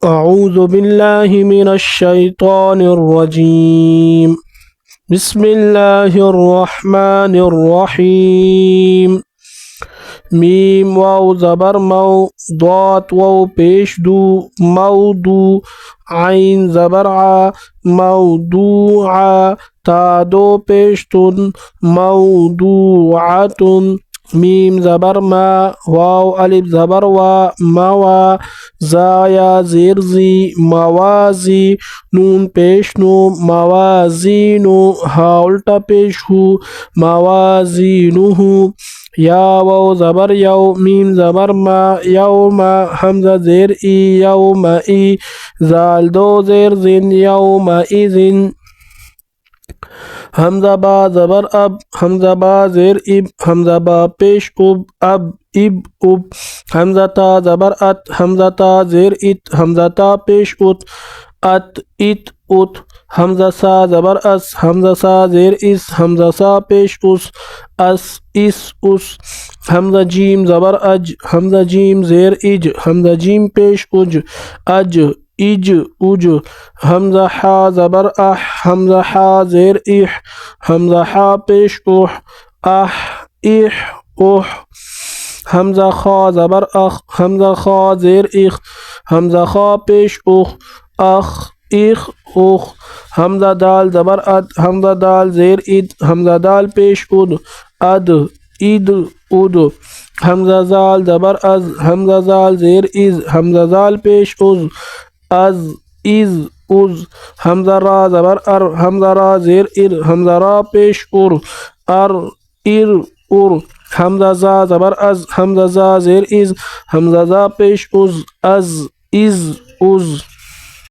أعوذ بالله من الشيطان الرجيم. بسم الله الرحمن الرحيم. میم واو زبر مو، ضاد واو پیش دو، مودو، عین زبر ع، موضوعا، تا دو پیش تن، موضوعتن، میم زبر ما، واو الف زبر وا، موا، زایا زیر زی، موازی، نون پیش نو، موازینو، ہا الٹا پیش ہو، موازینہو، یا واو زبر یو، میم زبر ما، یوم، حمزہ زیر ای، یوم ای، زال دو زیر زن، یوم ایزن، حمزہ با زبر اب، حمزہ با زیر اب، حمزہ با پیش اب، اب اب، حمزہ تا زبر ات، حمزہ تا زیر ات، حمزہ تا پیش ات، ات ات، حمزہ سا زبر اس، حمزہ سا زیر اس، حمزہ سا پیش اس، اس، حمزہ جیم زبر اج، حمزہ جیم زیر اج، حمزہ جیم پیش اج، اج، حمزہ حا زبر اح، حمزہ حا زیر اح، حمزہ حا پیش اح، اح، حمزہ خا زبر اخ، حمزہ خا زیر اخ، حمزہ خا پیش اخ، اخ، حمزہ دال زبر اد، حمزہ دال زیر اد، حمزہ دال پیش اد، حمزہ زال زبر از، حمزہ زال زیر از، حمزہ زال پیش از، حمزہ را زبر ار، حمزہ را زیر ار، حمزہ را پیش ار، حمزہ زا زبر از، حمزہ زا زیر از، حمزہ زا پیش از،